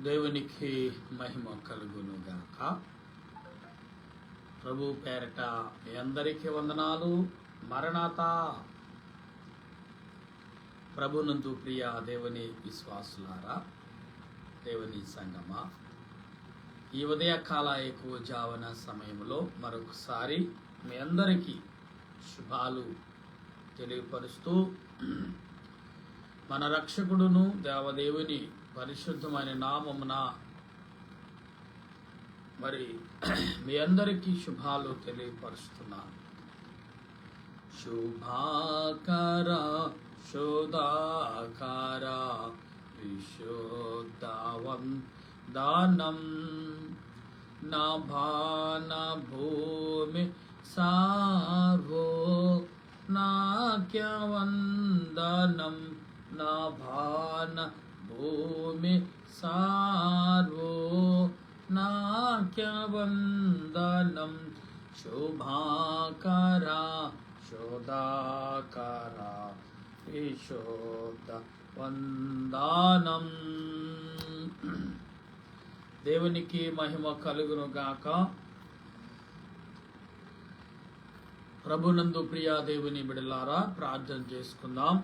దేవునికి మహిమ కలుగును గాక. ప్రభు పేరట మీ అందరికీ వందనాలు. మరణాతా. ప్రభునందు ప్రియ దేవుని విశ్వాసులారా, దేవుని సంగమా, ఈ ఉదయకాల ఎక్కువ జావన సమయంలో మరొకసారి మీ అందరికీ శుభాలు తెలియపరుస్తూ మన రక్షకుడును దేవదేవుని పరిశుద్ధమైన నామమున మరి మీ అందరికీ శుభాలు తెలియపరుస్తున్నాను. శుభాకర శోధాకర విశుద్ధవందనం నా భాన భూమి సార్వో నాక్యవందనం నా భాన భూమి సార్వో నాక్యవందనం శుభాకర శోధాకర విశోధ వందనం. దేవునికి మహిమ కలుగును గాక. ప్రభునందు ప్రియా దేవుని బిడలారా, ప్రార్థన చేసుకుందాం.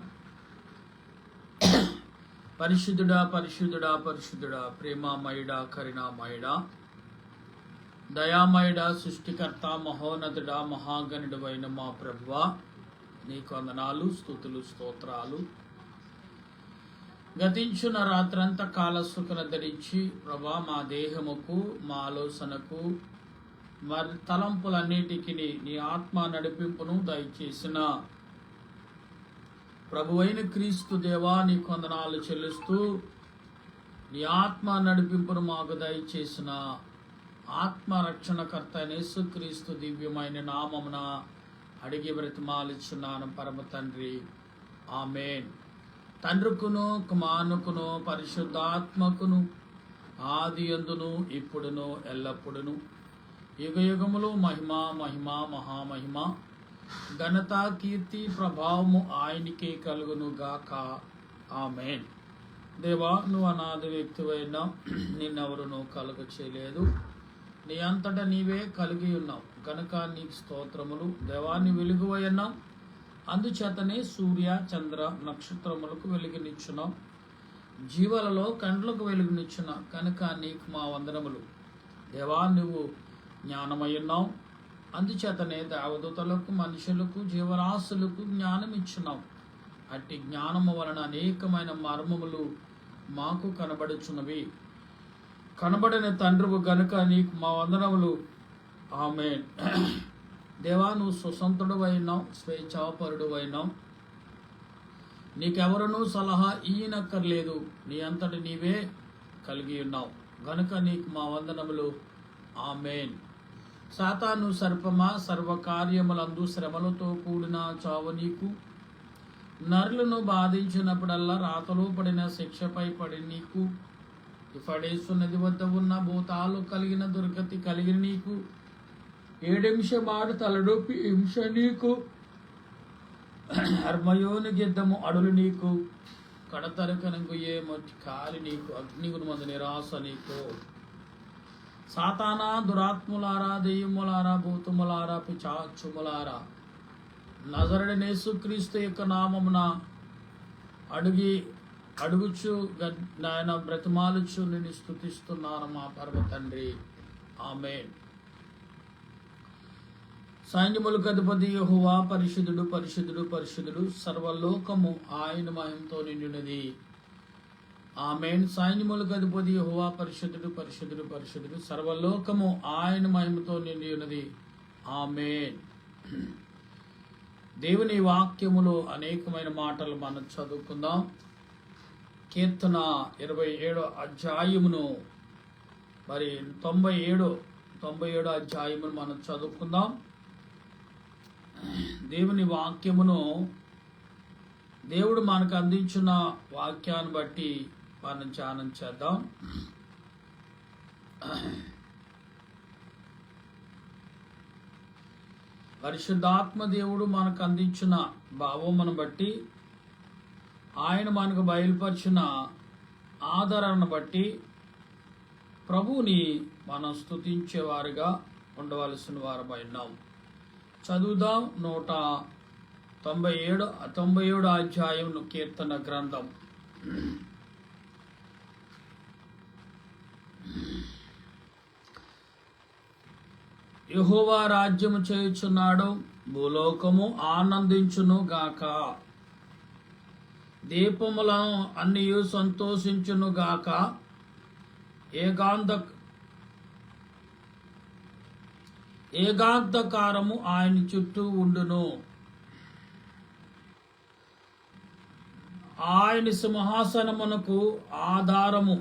పరిశుద్ధుడా పరిశుద్ధుడా పరిశుద్ధుడా, ప్రేమామయుడా కరుణామయుడా దయామయుడా సృష్టికర్త మహోన్నతుడా మహాగణుడైన మా ప్రభువా, నీకు వందనాలు, స్తుతులు, స్తోత్రాలు. గతించిన రాత్రంతా కాలసుకను ధరించి ప్రభా మా దేహముకు మా ఆలోచనకు మరి తలంపులన్నిటికీ నీ ఆత్మ నడిపింపును దయచేసిన ప్రభువైన క్రీస్తు దేవా, నీ వందనాలు చెల్లిస్తూ నీ ఆత్మ నడిపింపును మాకు దయచేసిన ఆత్మరక్షణకర్త యేసుక్రీస్తు దివ్యమైన నామమున అడిగి బ్రతిమాలుచున్నాను పరమ తండ్రి, ఆమేన్. తండ్రికును కుమారునికును పరిశుద్ధాత్మకును ఆది యందును ఇప్పుడును ఎల్లప్పుడును యుగయుగములు మహిమ మహిమ మహామహిమ ఘనత కీర్తి ప్రభావము ఆయనకే కలుగును గాక, ఆమేన్. దేవా, నువ్వు అనాథ వ్యక్తివైనా నిన్నెవరును కలుగ చేయలేదు, నీ అంతటా నీవే కలిగి ఉన్నావు కనుక నీకు స్తోత్రములు. దేవాన్ని వెలుగువైనాం, అందుచేతనే సూర్య చంద్ర నక్షత్రములకు వెలుగునిచ్చున్నాం, జీవులలో కండ్లకు వెలుగునిచ్చున్నావు కనుక నీకు మా వందనములు. దేవా, నువ్వు జ్ఞానమయ్యున్నావు, అందుచేతనే దేవదూతలకు మనుషులకు జీవరాశులకు జ్ఞానం ఇచ్చున్నావు. అట్టి జ్ఞానము వలన అనేకమైన మర్మములు మాకు కనబడుచున్నవి. కనబడిన తండ్రువు గనుక నీకు మా వందనములు, ఆమేన్. దేవా, నువ్వు స్వతంత్రుడు అయినావు, స్వేచ్ఛాపరుడు అయినావు, నీకెవరనూ సలహా ఈయనక్కర్లేదు, నీ అంతటి నీవే కలిగి ఉన్నావు గనుక నీకు మా వందనములు, ఆమేన్. సాతాను సర్పమా, సర్వకార్యములందు శ్రమలతో కూడిన చావు నీకు. నరులను బాధించినప్పుడల్లా రాతలో పడిన శిక్షపై పడి నీకు. ఇఫడేసు నది వద్ద ఉన్న భూతాలు కలిగిన దుర్గతి కలిగిన నీకు. ఏడింశమాడు తలడొప్పి హింస నీకు. హర్మయోని గిద్దము అడులు నీకు. కడతరకనకు ఏ మట్టి కాలి నీకు. అగ్నిగుణ మందు నిరాశ నీకు. సాతానా, దురాత్ములారా, దెయ్యములారా, భూతములారా, పిశాచములారా, నజరుడైన యేసుక్రీస్తు యొక్క నామమున అడుగుచు నాయన బ్రతిమాలుచు నేను స్తుతిస్తున్నాను మా పరమ తండ్రి, ఆమేన్. సైన్యములకు అధిపతి యెహోవా పరిశుద్ధుడు పరిశుద్ధుడు పరిశుద్ధుడు, సర్వలోకము ఆయన మహిమతో నిండినది, ఆమేన్. సైన్యములకు అధిపతి యెహోవా పరిశుద్ధుడు పరిశుద్ధుడు పరిశుద్ధుడు, సర్వలోకము ఆయన మహిమతో నిండి ఉన్నది, ఆమేన్. దేవుని వాక్యములో అనేకమైన మాటలు మనం చదువుకుందాం. కీర్తన 27 అధ్యాయమును మరి 97 అధ్యాయమును మనం చదువుకుందాం. దేవుని వాక్యమును దేవుడు మనకు అందించిన వాక్యాన్ని బట్టి మనం ధ్యానం చేద్దాం. పరిశుద్ధాత్మ దేవుడు మనకు అందించిన భావమును బట్టి, ఆయన మనకు బయలుపరిచిన ఆదరణను బట్టి ప్రభువుని మనం స్తుతించేవారుగా ఉండవలసిన వారమై ఉన్నాం. చదువుదాం 197 అధ్యాయం కీర్తన గ్రంథం. యెహోవా రాజ్యము చేయుచున్నాడు, భూలోకము ఆనందించును గాక. దీపములను అన్నియు సంతోషించును గాక. ఏకాంతకారము ఆయన చుట్టూ ఉండును. ఆయన సింహాసనమునకు ఆధారము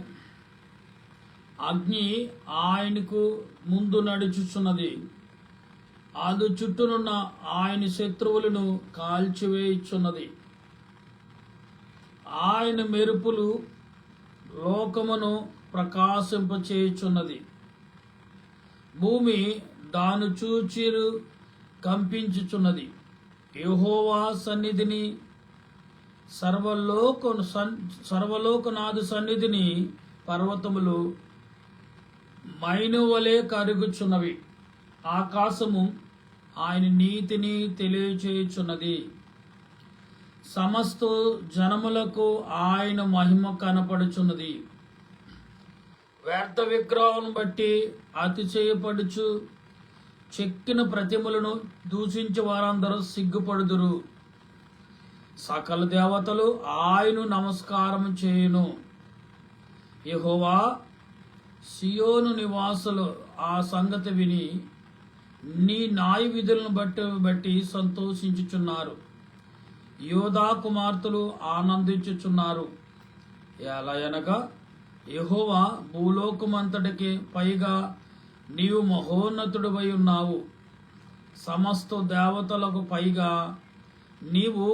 అగ్ని ఆయనకు ముందు నడుచుచున్నది. అది చుట్టూనున్న ఆయన శత్రువులను కాల్చివేయుచున్నది. ఆయన మెరుపులు లోకమును ప్రకాశింపచేయుచున్నది. భూమి దాను చూచి కంపించుచున్నది. యెహోవా సన్నిధిని, సర్వలోకనాథు సన్నిధిని పర్వతములు మైనువలే కరుగుచున్నవి. ఆకాశము ఆయన నీతిని తెలియచేయుచున్నది. సమస్త జనములకు ఆయన మహిమ కనపడుచున్నది. వ్యర్థ విగ్రహం బట్టి అతిశయపడుచు చెక్కిన ప్రతిమలను దూషించే వారందరూ సిగ్గుపడుదురు. సకల దేవతలు ఆయన నమస్కారం చేయును. యెహోవా సియోను నివాసులు ఆ సంగతి విని నీ న్యాయ విధులను బట్టి సంతోషించుచున్నారు. యోధా కుమార్తెలు ఆనందించుచున్నారు. ఎలాగనగా యెహోవా భూలోకమంతటికి పైగా నీవు మహోన్నతుడివై ఉన్నావు. సమస్త దేవతలకు పైగా నీవు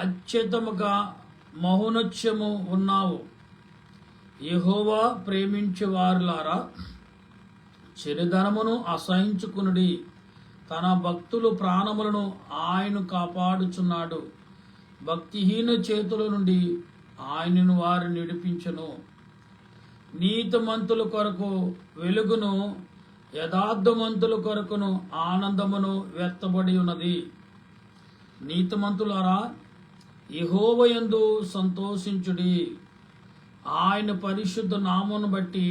అత్యుత్తముగా మహోన్నత్యము ఉన్నావు. యెహోవా ప్రేమించే వారులారా, చెడుదనమును అసహించుకునుడి. తన భక్తులు ప్రాణములను ఆయన కాపాడుచున్నాడు. భక్తిహీన చేతుల నుండి ఆయనను వారు విడిపించును. నీతిమంతుల కొరకు వెలుగును, యథార్థమంతుల కొరకును ఆనందమును వ్యక్తపడి ఉన్నది. నీతిమంతులారా, యెహోవాయందు సంతోషించుడి. ఆయన పరిశుద్ధ నామమును బట్టి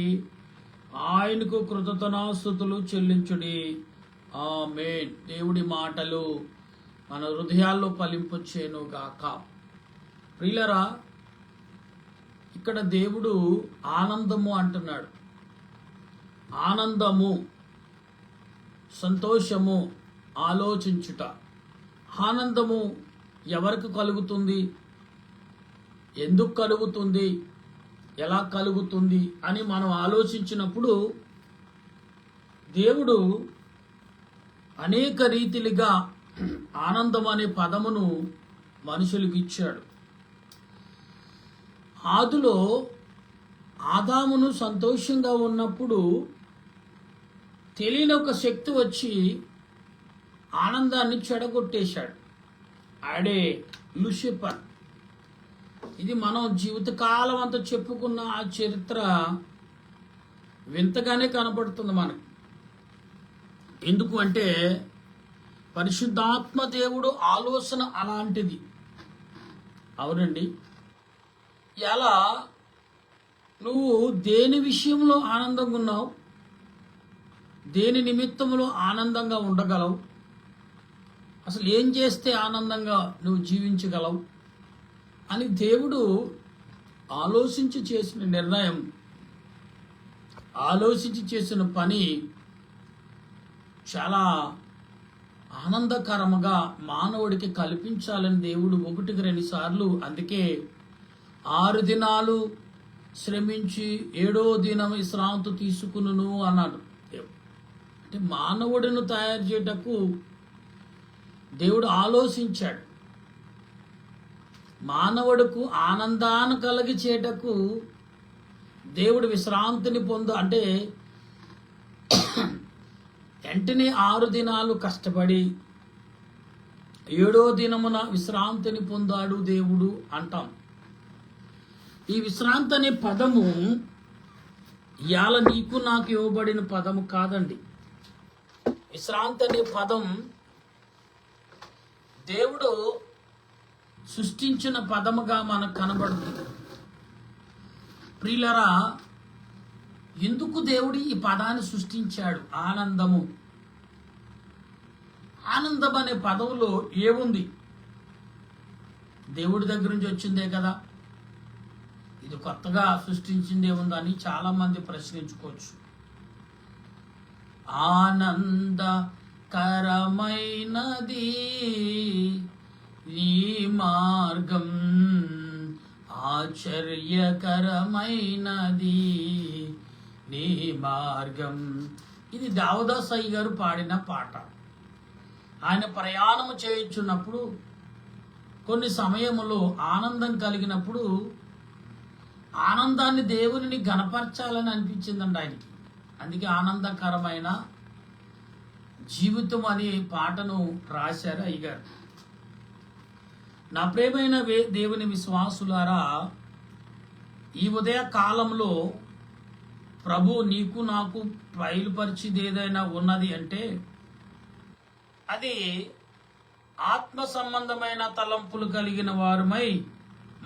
ఆయనకు కృతజ్ఞతాస్తుతులు చెల్లించుడి. ఆమేన్. దేవుడి మాటలు మన హృదయాల్లో ఫలింపచేయును గాక. ప్రియులరా, ఇక్కడ దేవుడు ఆనందము అంటున్నాడు. ఆనందము, సంతోషము, ఆలోచించుట. ఆనందము ఎవరికి కలుగుతుంది, ఎందుకు కలుగుతుంది, ఎలా కలుగుతుంది అని మనం ఆలోచించినప్పుడు దేవుడు అనేక రీతిలుగా ఆనందం అనే పదమును మనుషులకు ఇచ్చాడు. ఆదిలో ఆదామును సంతోషంగా ఉన్నప్పుడు తెలియని ఒక శక్తి వచ్చి ఆనందాన్ని చెడగొట్టేశాడు. ఆడే లూసిఫర్. ఇది మనం జీవితకాలం అంతా చెప్పుకున్న ఆ చరిత్ర వింతగానే కనపడుతుంది మనకు. ఎందుకు అంటే పరిశుద్ధాత్మ దేవుడు ఆలోచన అలాంటిది. అవునండి. ఎలా నువ్వు దేని విషయంలో ఆనందంగా ఉన్నావు, దేని నిమిత్తములో ఆనందంగా ఉండగలవు, అసలు ఏం చేస్తే ఆనందంగా నువ్వు జీవించగలవు అని దేవుడు ఆలోచించి చేసిన నిర్ణయం, ఆలోచించి చేసిన పని చాలా ఆనందకరముగా మానవుడికి కల్పించాలని దేవుడు 1-2 సార్లు, అందుకే 6 దినాలు శ్రమించి 7వ దినం విశ్రాంతి తీసుకును అన్నాడు. అంటే మానవుడిని తయారు చేయటకు దేవుడు ఆలోచించాడు. మానవుడుకు ఆనందాన్ని కలిగి చేయటకు దేవుడు విశ్రాంతిని అంటే వెంటనే 6 దినాలు కష్టపడి 7వ దినమున విశ్రాంతిని పొందాడు దేవుడు అంటాం. ఈ విశ్రాంతి అనే పదము ఇవాళ నీకు నాకు ఇవ్వబడిన పదము కాదండి. విశ్రాంతి అనే పదం దేవుడు సృష్టించిన పదముగా మనకు కనబడుతుంది. ప్రియులరా, ఎందుకు దేవుడు ఈ పదాన్ని సృష్టించాడు? ఆనందము. ఆనందం అనే పదవులో ఏముంది? దేవుడి దగ్గర నుంచి వచ్చిందే కదా. ఇది కొత్తగా సృష్టించింది ఏముందని చాలా మంది ప్రశ్నించుకోవచ్చు. ఆనందకరమైనది నీ మార్గం, ఆశ్చర్యకరమైనది నీ మార్గం. ఇది దేవదాసయ్య గారు పాడిన పాట. ఆయన ప్రయాణం చేయించున్నప్పుడు కొన్ని సమయములో ఆనందం కలిగినప్పుడు ఆనందాన్ని దేవుని గణపరచాలని అనిపించిందండి ఆయనకి. అందుకే ఆనందకరమైన జీవితం అనే పాటను రాశారు అయ్యగారు. నా ప్రియమైన దేవుని విశ్వాసులారా, ఈ ఉదయ కాలంలో ప్రభు నీకు నాకు బయలుపరిచింది ఏదైనా ఉన్నది అంటే అది ఆత్మ సంబంధమైన తలంపులు కలిగిన వారమై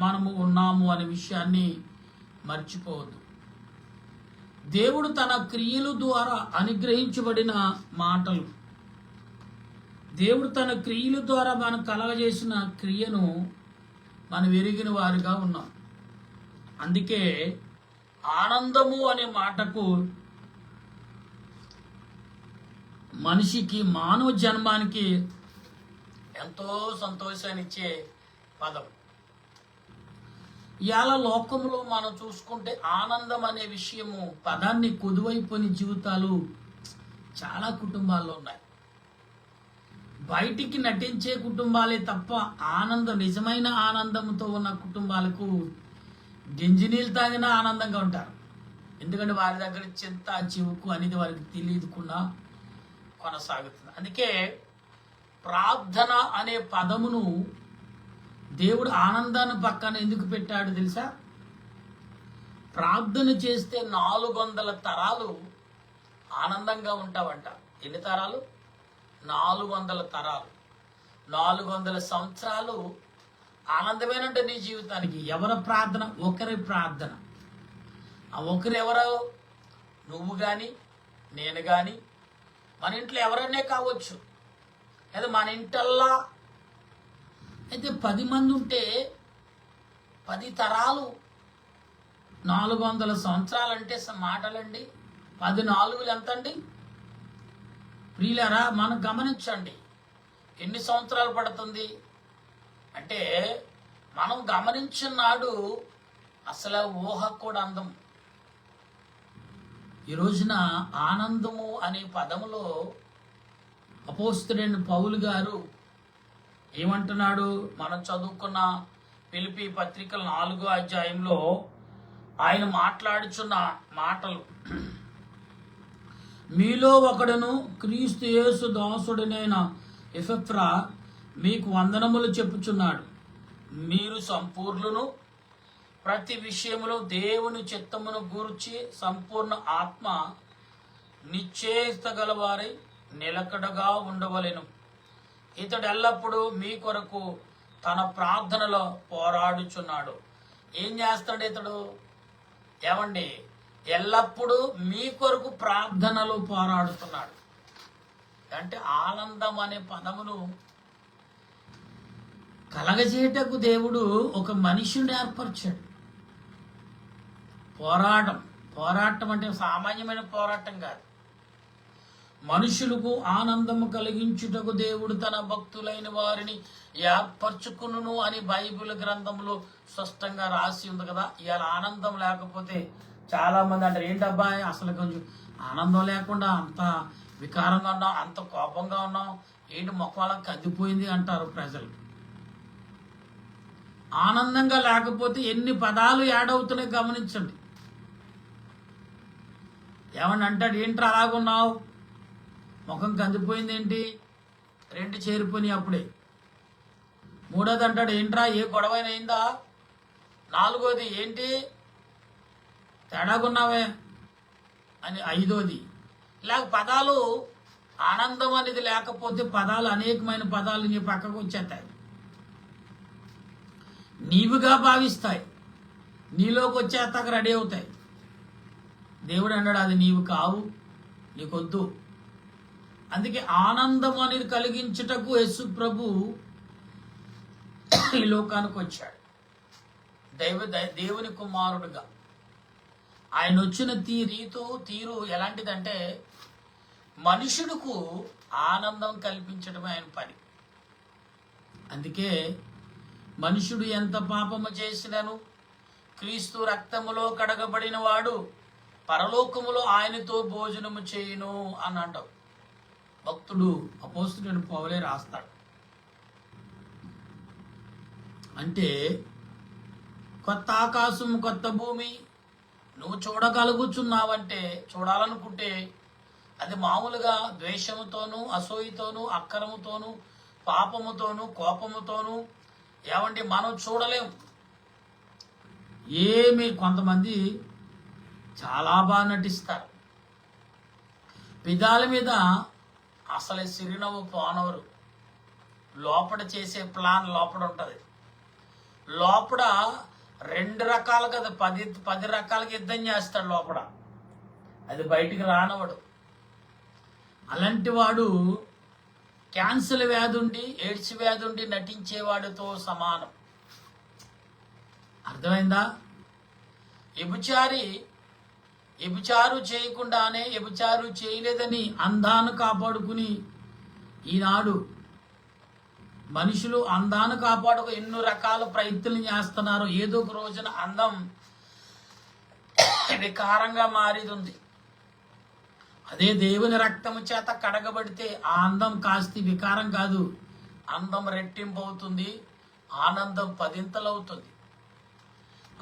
మనము ఉన్నాము అనే విషయాన్ని మర్చిపోవద్దు. దేవుడు తన క్రియల ద్వారా అనుగ్రహించబడిన మాటలు, దేవుడు తన క్రియల ద్వారా మనకు కలగజేసిన క్రియను మనం ఎరిగిన వారుగా ఉన్నాం. అందుకే ఆనందము అనే మాటకు మనిషికి, మానవ జన్మానికి ఎంతో సంతోషాన్ని ఇచ్చే పదం. ఇవాళ లోకంలో మనం చూసుకుంటే ఆనందం అనే విషయము పదాన్ని కొదువైపోయిన జీవితాలు చాలా కుటుంబాల్లో ఉన్నాయి. బయటికి నటించే కుటుంబాలే తప్ప ఆనందం, నిజమైన ఆనందంతో ఉన్న కుటుంబాలకు గింజినీళ్ళు తాగినా ఆనందంగా ఉంటారు. ఎందుకంటే వారి దగ్గర చింత, చివుకు అనేది వారికి తెలియకుండా కొనసాగుతుంది. అందుకే ప్రార్థన అనే పదమును దేవుడు ఆనందాన్ని పక్కన ఎందుకు పెట్టాడు తెలుసా? ప్రార్థన చేస్తే 400 తరాలు ఆనందంగా ఉంటావంట. ఎన్ని తరాలు? 400 తరాలు, 400 సంవత్సరాలు ఆనందమేనంటే నీ జీవితానికి. ఎవరి ప్రార్థన? ఒకరి ప్రార్థన. ఆ ఒకరు ఎవరో? నువ్వు కానీ, నేను కానీ, మన ఇంట్లో ఎవరైనా కావచ్చు. లేదా మన ఇంటల్లా అయితే 10 మంది ఉంటే 10 తరాలు 400 సంవత్సరాలు అంటే మాటలండి. 10 4లు ఎంత అండి? ప్రియులారా, మనం గమనించండి ఎన్ని సంవత్సరాలు పడుతుంది అంటే మనం గమనించిన నాడు అసలు ఊహ కూడా అందం. ఈ రోజున ఆనందము అనే పదములో అపోస్తలుడైన పౌలు గారు ఏమంటున్నాడు? మనం చదువుకున్న ఫిలిప్పీ పత్రిక 4వ అధ్యాయంలో ఆయన మాట్లాడుచున్న మాటలు, మీలో ఒకడును క్రీస్తు యేసు దాసుడనైన ఎపఫ్రా మీకు వందనములు చెప్పుచున్నాడు. మీరు సంపూర్ణులను, ప్రతి విషయములో దేవుని చిత్తమును గూర్చి సంపూర్ణ ఆత్మ నిశ్చయత గలవారై నిలకడగా ఉండవలెను. ఇతడు ఎల్లప్పుడూ మీ కొరకు తన ప్రార్థనలో పోరాడుచున్నాడు. ఏం చేస్తాడు ఇతడు? ఏమండి, ఎల్లప్పుడూ మీ కొరకు ప్రార్థనలో పోరాడుతున్నాడు. అంటే ఆనందం అనే పదమును కలగజేయటకు దేవుడు ఒక మనిషిని ఏర్పరిచాడు. పోరాటం అంటే సామాన్యమైన పోరాటం కాదు. మనుషులకు ఆనందము కలిగించుటకు దేవుడు తన భక్తులైన వారిని ఏర్పరచుకును అని బైబిల్ గ్రంథంలో స్పష్టంగా రాసి ఉంది కదా. ఇవాళ ఆనందం లేకపోతే చాలా మంది అంటారు, ఏంటబ్బా అసలు కొంచెం ఆనందం లేకుండా అంత వికారంగా ఉన్నాం, అంత కోపంగా ఉన్నాం, ఏంటి మొక్కలకు కదిపోయింది అంటారు ప్రజలు. ఆనందంగా లేకపోతే ఎన్ని పదాలు యాడ్ అవుతున్నాయి గమనించండి. ఏమని అంటాడు, ఏంట్రా అలాగున్నావు, ముఖం కందిపోయింది ఏంటి, 2 చేరిపోయినాయి అప్పుడే. 3వది అంటాడు, ఏంట్రా ఏ గొడవైనా అయిందా. 4వది ఏంటి తేడాగున్నావే. అని 5వది. ఇలాగ పదాలు ఆనందం అనేది లేకపోతే పదాలు అనేకమైన పదాలు నీ పక్కకు వచ్చేస్తాయి, నీవుగా భావిస్తాయి, నీలోకి వచ్చేస్తాక రెడీ అవుతాయి. దేవుడు అన్నాడు అది నీవు కావు, నీకొద్దు. అందుకే ఆనందం అనేది కలిగించుటకు యేసు ప్రభు ఈ లోకానికి వచ్చాడు. దేవుని కుమారుడుగా ఆయన వచ్చిన తీరు ఎలాంటిదంటే మనుషులకు ఆనందం కల్పించడమే ఆయన పని. అందుకే మనుషుడు ఎంత పాపము చేసినను క్రీస్తు రక్తములో కడగబడిన వాడు పరలోకములో ఆయనతో భోజనము చేయును అని అంటావు. భక్తుడు అపోస్తులుడైన పౌలే రాస్తాడు. అంటే కొత్త ఆకాశం కొత్త భూమి నువ్వు చూడగలుగుతున్నావంటే, చూడాలనుకుంటే అది మామూలుగా ద్వేషముతోనూ అసూయతోనూ అక్రముతోనూ పాపముతోనూ కోపముతోనూ ఏమంటే మనం చూడలేం. కొంతమంది చాలా బాగా నటిస్తారు, పెదాల మీద అసలు సిరినవ్వు పోనవరు, లోపల చేసే ప్లాన్ లోపల ఉంటుంది. లోపల 2 రకాలు కదా, 10 రకాలుగా యుద్ధం చేస్తాడు లోపల, అది బయటికి రానవాడు. అలాంటి వాడు క్యాన్సర్ వ్యాధి ఉండి ఎయిడ్స్ వ్యాధి ఉండి నటించేవాడితో సమానం. అర్థమైందా? వ్యభిచారు చేయకుండానే వ్యభిచారు చేయలేదని అందాన్ని కాపాడుకుని ఈనాడు మనుషులు అందాన్ని కాపాడుకు ఎన్నో రకాల ప్రయత్నం చేస్తున్నారు. ఏదో ఒక రోజున అందం వికారంగా మారేది ఉంది. అదే దేవుని రక్తము చేత కడగబడితే ఆ అందం కాస్త వికారం కాదు, అందం రెట్టింపు అవుతుంది, ఆనందం 10ంతలవుతుంది.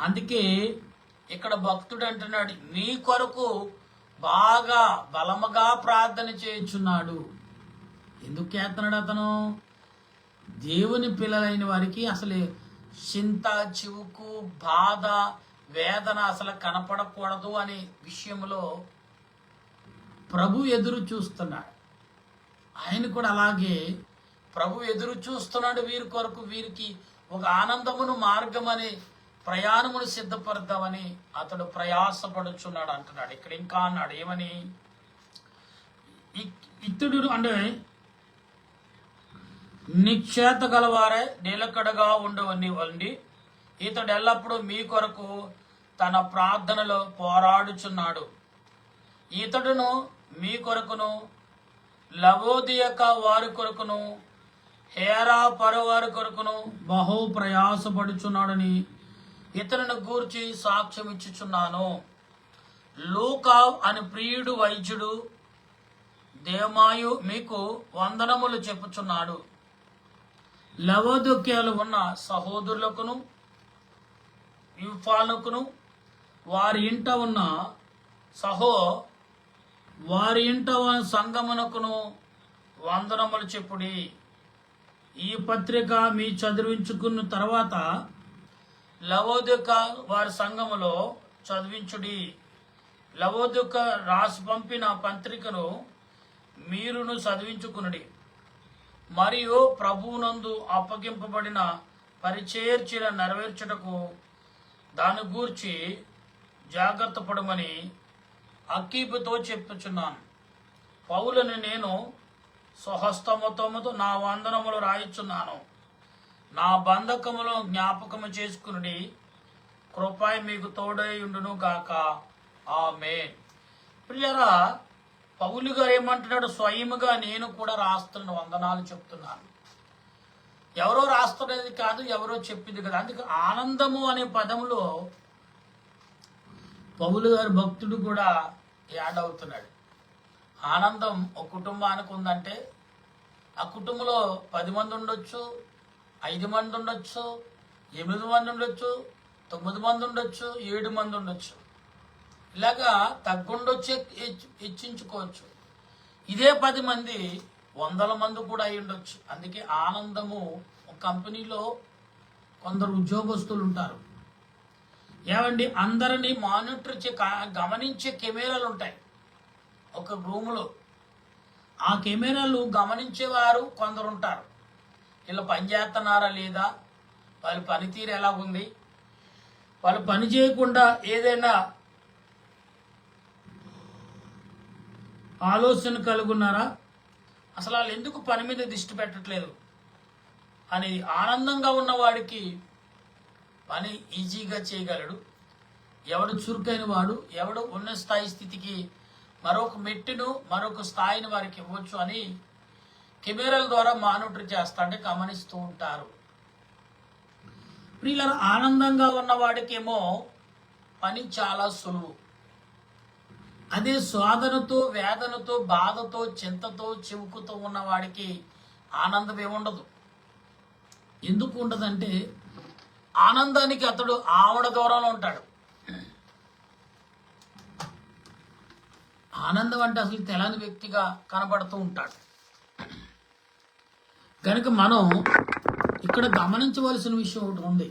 అందుకే ఇక్కడ భక్తుడు అంటున్నాడు, నీ కొరకు బాగా బలముగా ప్రార్థన చేయుచున్నాడు. ఎందుకు చేస్తున్నాడు అతను? దేవుని పిల్లలైన వారికి అసలు చింత, చివుకు, బాధ, వేదన అసలు కనపడకూడదు అనే విషయంలో ప్రభు ఎదురు చూస్తున్నాడు. ఆయన కూడా అలాగే ప్రభు ఎదురు చూస్తున్నాడు వీరి కొరకు. వీరికి ఒక ఆనందమును మార్గమని ప్రయాణమును సిద్ధపడతామని అతడు ప్రయాసపడుచున్నాడు అంటున్నాడు. ఇక్కడ ఇంకా అన్నాడు ఏమని, ఇతడు అంటే నిక్షేత గలవారే నిలకడగా ఉండవనివ్వండి, ఇతడు ఎల్లప్పుడూ మీ కొరకు తన ప్రార్థనలో పోరాడుచున్నాడు. ఇతడును మీ కొరకును లవోదియక వారి కొరకును హేరా పరవారి కొరకును బహు ప్రయాసపడుచున్నాడని ఇతరుని గూర్చి సాక్ష్యం ఇచ్చుచున్నాను. లూకా అని ప్రియుడు వైద్యుడు దేమాయు మీకు వందనములు చెప్పుచున్నాడు. లవోదికయలో ఉన్న సహోదరులకును యూఫానుకును వారి ఇంట ఉన్న సంగమునకును వందనములు చెప్పుడి. ఈ పత్రిక మీ చదివించుకున్న తర్వాత లవోదిక వారి సంఘములో చదివించుడి. లవోదిక రాసి పంపిన పత్రికను మీరును చదివించుకునుడి. మరియు ప్రభువునందు అప్పగింపబడిన పరిచర్యల నెరవేర్చుటకు దాని గూర్చి జాగ్రత్త పడమని అక్కీపుతో చెప్పుచున్నాను. పౌలను నేను స్వహస్తముతో నా వందనములు రాయిచున్నాను. నా బంధకములో జ్ఞాపకము చేసుకుని కృపై మీకు తోడై ఉండును గాక. ఆమేన్. ప్రియరా, పౌలు గారు ఏమంటున్నాడు? స్వయముగా నేను కూడా రాస్తున్న వందనాలు చెప్తున్నాను. ఎవరో రాస్తున్నది కాదు, ఎవరో చెప్పింది కదా. అందుకే ఆనందము అనే పదములో పౌలు గారు భక్తుడు కూడా యాడ్ అవుతున్నాడు. ఆనందం ఒక కుటుంబానికి ఉందంటే ఆ కుటుంబంలో 10 మంది ఉండొచ్చు, 5 మంది ఉండొచ్చు, 8 మంది ఉండొచ్చు, 9 మంది ఉండొచ్చు, 7 మంది ఉండొచ్చు. ఇలాగా తగ్గుండొచ్చు, హెచ్చించుకోవచ్చు. ఇదే 10 మంది 100 మంది కూడా అయి ఉండొచ్చు. అందుకే ఆనందము ఒక కంపెనీలో కొందరు ఉద్యోగస్తులు ఉంటారు. ఏమండి, అందరినీ మానిటర్ గమనించే కెమెరాలు ఉంటాయి. ఒక రూములో ఆ కెమెరాలు గమనించేవారు కొందరు ఉంటారు. వీళ్ళు పని చేస్తున్నారా లేదా, వాళ్ళ పనితీరు ఎలా ఉంది, వాళ్ళు పని చేయకుండా ఏదైనా ఆలోచన కలుగున్నారా, అసలు వాళ్ళు ఎందుకు పని మీద దృష్టి పెట్టట్లేదు అనేది ఆనందంగా ఉన్నవాడికి పని ఈజీగా చేయగలడు. ఎవడు చురుకైన వాడు, ఎవడు ఉన్న స్థాయి స్థితికి మరొక మెట్టును మరొక స్థాయిని వారికి ఇవ్వచ్చు అని కెమెరాల ద్వారా మానిటర్ చేస్తా అంటే గమనిస్తూ ఉంటారు. వీళ్ళ ఆనందంగా ఉన్నవాడికేమో పని చాలా సులువు. అదే శోధనతో, వేదనతో, బాధతో, చింతతో, చివుకుతో ఉన్నవాడికి ఆనందం ఏముండదు. ఎందుకు ఉండదంటే ఆనందానికి అతడు ఆవిడ దూరంలో ఉంటాడు. ఆనందం అంటే అసలు తెలని వ్యక్తిగా కనబడుతూ ఉంటాడు. కనుక మనం ఇక్కడ గమనించవలసిన విషయం ఒకటి ఉంది.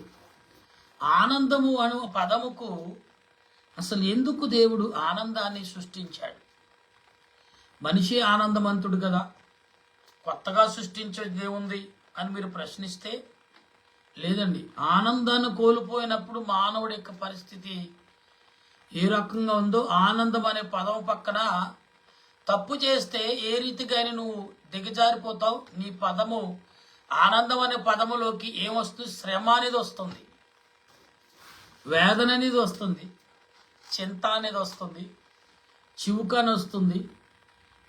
ఆనందము అను పదముకు అసలు ఎందుకు దేవుడు ఆనందాన్ని సృష్టించాడు? మనిషి ఆనందవంతుడు కదా, కొత్తగా సృష్టించేది ఏముంది అని మీరు ప్రశ్నిస్తే లేదండి. ఆనందాన్ని కోల్పోయినప్పుడు మానవుడి యొక్క పరిస్థితి ఏ రకంగా ఉందో, ఆనందం అనే పదం పక్కన తప్పు చేస్తే ఏ రీతిగాని నువ్వు దిగజారిపోతావు. నీ పదము ఆనందం అనే పదములోకి ఏమొస్తుంది? శ్రమ అనేది వస్తుంది, వేదన అనేది వస్తుంది, చింత అనేది వస్తుంది, చివుకని వస్తుంది,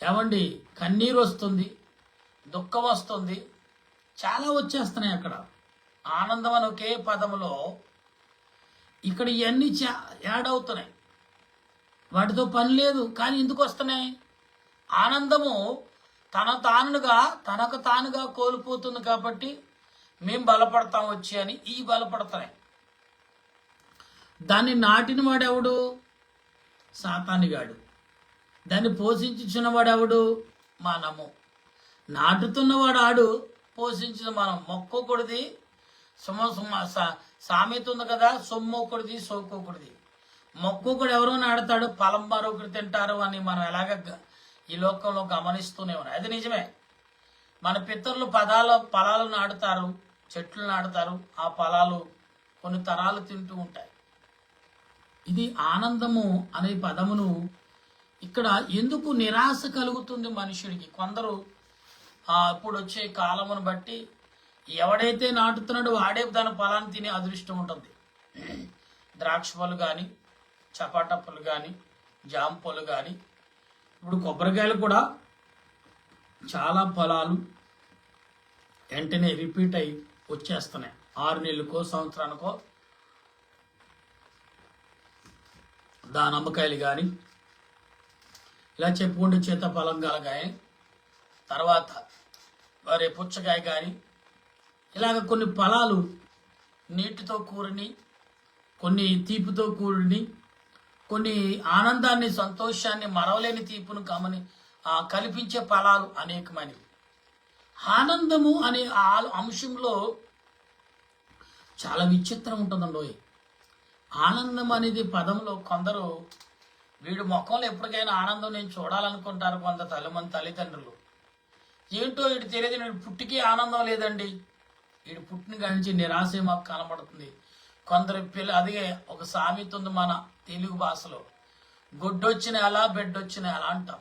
ఏమండి కన్నీరు వస్తుంది, దుఃఖం వస్తుంది, చాలా వచ్చేస్తున్నాయి అక్కడ. ఆనందం అని ఒకే పదములో ఇక్కడ ఇవన్నీ యాడ్ అవుతున్నాయి. వాటితో పని లేదు, కానీ ఎందుకు వస్తున్నాయి? ఆనందము తనకు తానుగా కోల్పోతుంది కాబట్టి మేము బలపడతాం వచ్చి అని ఈ బలపడతాయి. దాన్ని నాటిన వాడెవడు? సాతానుగాడు. దాన్ని పోషించుచున్న వాడెవడు? మనము. నాటుతున్నవాడు ఆడు, పోషించిన మనం. మొక్కకూడది సామెత ఉంది కదా, సొమ్మొకటిది సోకొకటిది. మొక్కకుడు ఎవరో నాడతాడు, ఫలం మరొకరు తింటారు అని మనం ఎలాగ ఈ లోకంలో గమనిస్తూనే ఉన్నాం. అది నిజమే. మన పితరులు ఫలాలు నాటుతారు, చెట్లు నాటుతారు, ఆ ఫలాలు కొన్ని తరాలు తింటూ ఉంటాయి. ఇది ఆనందము అనే పదమును ఇక్కడ ఎందుకు నిరాశ కలుగుతుంది మనుషుడికి? కొందరు ఇప్పుడు వచ్చే కాలమును బట్టి ఎవడైతే నాటుతున్నాడో వాడే దాని ఫలాన్ని తినే అదృష్టం ఉంటుంది. ద్రాక్ష పళ్ళు కానీ, చపాటా పళ్ళు కానీ, జామ పళ్ళు కానీ, ఇప్పుడు కొబ్బరికాయలు కూడా చాలా ఫలాలు వెంటనే రిపీట్ అయి వచ్చేస్తున్నాయి. 6 నెలలకో సంవత్సరానికో దానిమ్మకాయలు కానీ, ఇలా చెప్పుకుంటే సీతాఫలంగాలు కానీ, తర్వాత మరి పుచ్చకాయ కానీ, ఇలాగ కొన్ని ఫలాలు నీటితో కూరిని, కొన్ని తీపితో కూరిని, కొన్ని ఆనందాన్ని, సంతోషాన్ని, మరవలేని తీపును కల్పించే ఫలాలు అనేకమైనవి. ఆనందము అనే అంశంలో చాలా విచిత్రం ఉంటుందండి. ఆనందం అనేది పదంలో కొందరు వీడు ముఖంలో ఎప్పటికైనా ఆనందం నేను చూడాలనుకుంటారు. కొంత తల్లిదండ్రులు ఏంటో వీడు తెలియదు, వీడు పుట్టికి ఆనందం లేదండి, వీడు పుట్టిన కానించి నిరాశ మాకు కనబడుతుంది. కొందరు అదే ఒక సామెత ఉంది మన తెలుగు భాషలో, గొడ్డొచ్చిన ఎలా బిడ్డొచ్చిన ఎలా అంటాం.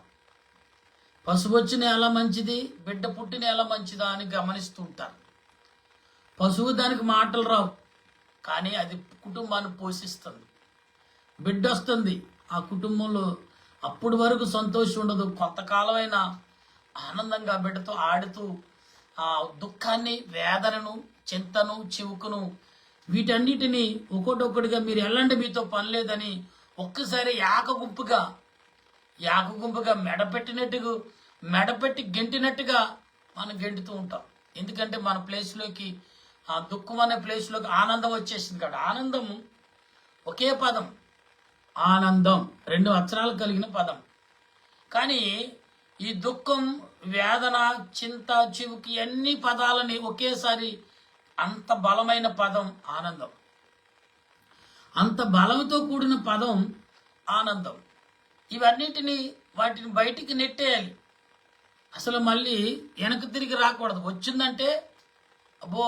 పశువు వచ్చిన ఎలా మంచిది, బిడ్డ పుట్టిన ఎలా మంచిదా అని గమనిస్తూ ఉంటారు. పశువు దానికి మాటలు రావు, కానీ అది కుటుంబాన్ని పోషిస్తుంది. బిడ్డ వస్తుంది, ఆ కుటుంబంలో అప్పటి వరకు సంతోషం ఉండదు, కొంతకాలమైన ఆనందంగా బిడ్డతో ఆడుతూ ఆ దుఃఖాన్ని, వేదనను, చింతను, చివుకును, వీటన్నిటినీ ఒక్కొక్కటిగా మీరు వెళ్ళండి మీతో పని లేదని ఒక్కసారి యాకగుంపుగా మెడపెట్టి గెంటినట్టుగా మనం గెంటుతూ ఉంటాం. ఎందుకంటే మన ప్లేస్లోకి, ఆ దుఃఖం అనే ప్లేస్లోకి ఆనందం వచ్చేసింది కాబట్టి. ఆనందం ఒకే పదం, ఆనందం 2 అక్షరాలు కలిగిన పదం. కానీ ఈ దుఃఖం, వేదన, చింత, చివుకి అన్ని పదాలని ఒకేసారి, అంత బలమైన పదం ఆనందం. అంత బలంతో కూడిన పదం ఆనందం. ఇవన్నిటినీ వాటిని బయటికి నెట్టేయాలి. అసలు మళ్ళీ వెనక్కి తిరిగి రాకూడదు. వచ్చిందంటే అబ్బో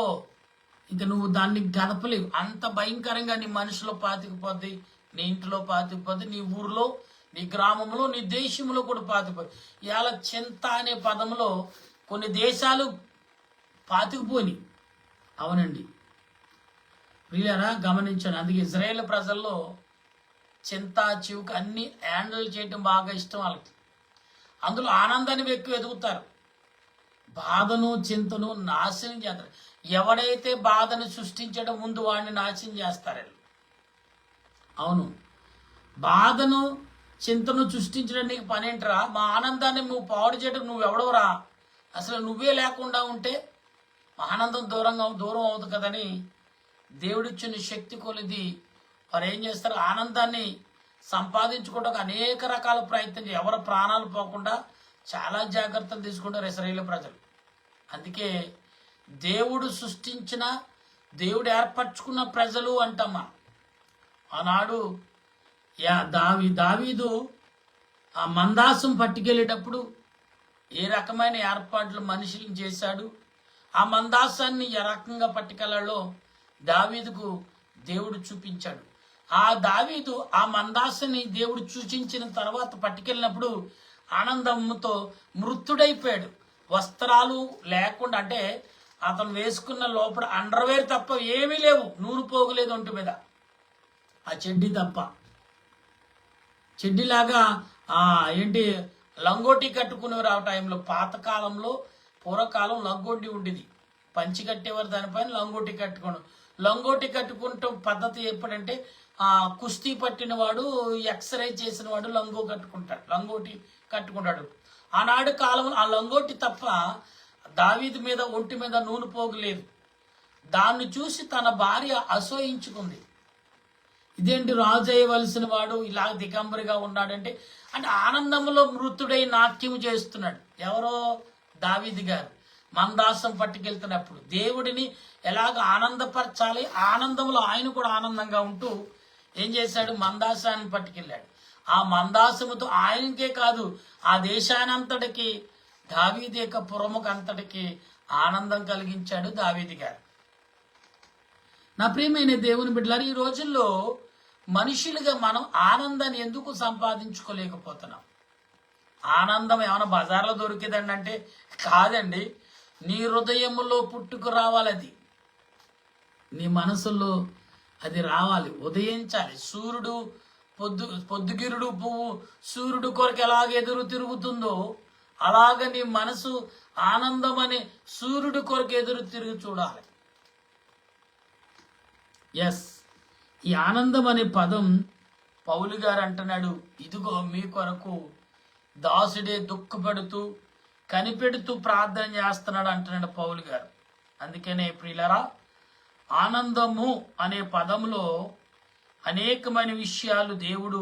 ఇంక నువ్వు దాన్ని గదపలేవు. అంత భయంకరంగా నీ మనిషిలో పాతికిపోద్ది, నీ ఇంట్లో పాతికిపోద్ది, నీ ఊర్లో, నీ గ్రామంలో, నీ దేశంలో కూడా పాతికిపోద్ది. ఇవాళ చింత అనే పదంలో కొన్ని దేశాలు పాతికిపోని. అవునండి ప్రియులారా, గమనించండి. అందుకే ఇజ్రాయేల్ ప్రజల్లో చింత చివుకు అన్ని హ్యాండిల్ చేయటం బాగా ఇష్టం వాళ్ళకి. అందులో ఆనందాన్ని ఎక్కువ ఎదుగుతారు. బాధను చింతను నాశనం చేస్తారు. ఎవడైతే బాధను సృష్టించడం ముందు వాడిని నాశనం చేస్తారు. అవును, బాధను చింతను సృష్టించడం నీకు పనేంటరా? మా ఆనందాన్ని నువ్వు పాడు చేయడం నువ్వెవడవరా? అసలు నువ్వే లేకుండా ఉంటే ఆనందం దూరం అవుతుంది కదని దేవుడిచ్చిన శక్తి కొలిది వారు ఏం చేస్తారు? ఆనందాన్ని సంపాదించుకోవడానికి అనేక రకాల ప్రయత్నం ఎవరి ప్రాణాలు పోకుండా చాలా జాగ్రత్తలు తీసుకుంటారు ఇశ్రాయేలు ప్రజలు. అందుకే దేవుడు సృష్టించిన, దేవుడు ఏర్పరచుకున్న ప్రజలు అంటమ్మా. ఆనాడు దావీదు ఆ మందాసం పట్టుకెళ్ళేటప్పుడు ఏ రకమైన ఏర్పాట్లు మనుషులను చేశాడు, ఆ మందాసాన్ని ఏ రకంగా పట్టుకెళ్లాలో దావీదుకు దేవుడు చూపించాడు. ఆ దావీదు ఆ మందాసాన్ని దేవుడు సూచించిన తర్వాత పట్టుకెళ్ళినప్పుడు ఆనందంతో మృతుడైపోయాడు. వస్త్రాలు లేకుండా, అంటే అతను వేసుకున్న లోపల అండర్వేర్ తప్ప ఏమీ లేవు, నూనె పోగులేదు ఒంటి మీద, ఆ చెడ్డి తప్ప. చెడ్డిలాగా ఏంటి లంగోటి కట్టుకునేవారు ఆ టైంలో. పాతకాలంలో పూర్వకాలం లంగోటి ఉండేది, పంచి కట్టేవారు, దానిపైన లంగోటి కట్టుకోవడం. లంగోటి కట్టుకుంటాం పద్ధతి ఎప్పుడంటే కుస్తీ పట్టిన వాడు, ఎక్సర్సైజ్ చేసిన వాడు లంగోటి కట్టుకుంటాడు. ఆనాడు కాలంలో ఆ లంగోటి తప్ప దావీదు మీద ఒంటి మీద నూనె పోగులేదు. దాన్ని చూసి తన భార్య అసూయించుకుంది. ఇదేంటి రాజు అయ్యవలసిన వాడు ఇలా దిగంబరిగా ఉన్నాడంటే, అంటే ఆనందంలో మృతుడై నాట్యం చేస్తున్నాడు. ఎవరో దావీదు గారు మందాసం పట్టుకెళ్తున్నప్పుడు దేవుడిని ఎలాగ ఆనందపరచాలి, ఆనందంలో ఆయన కూడా ఆనందంగా ఉంటూ ఏం చేశాడు? మందాసాన్ని పట్టుకెళ్ళాడు. ఆ మందాసముతో ఆయనకే కాదు ఆ దేశానంతటికి, దావీదు యొక్క పురముకు అంతటికి ఆనందం కలిగించాడు దావీదు గారు. నా ప్రియమైన దేవుని బిడ్డలారా, ఈ రోజుల్లో మనుషులుగా మనం ఆనందాన్ని ఎందుకు సంపాదించుకోలేకపోతున్నాం? ఆనందం ఏమైనా బజార్లో దొరికేదండి అంటే కాదండి. నీ హృదయంలో పుట్టుకు రావాలి, అది నీ మనసులో అది రావాలి, ఉదయించాలి. సూర్యుడు పొద్దుగిరుడు పువ్వు సూర్యుడు కొరకు ఎలాగ ఎదురు తిరుగుతుందో అలాగ నీ మనసు ఆనందం అనే సూర్యుడు కొరకు ఎదురు తిరిగి చూడాలి. ఎస్, ఈ ఆనందం అనే పదం పౌలు గారు అంటున్నాడు, ఇదిగో మీ కొరకు దాసుడే దుఃఖపడుతూ కనిపెడుతూ ప్రార్థన చేస్తున్నాడు అంటున్నాడు పౌలు గారు. అందుకనే ప్రియులారా, ఆనందము అనే పదంలో అనేకమైన విషయాలు దేవుడు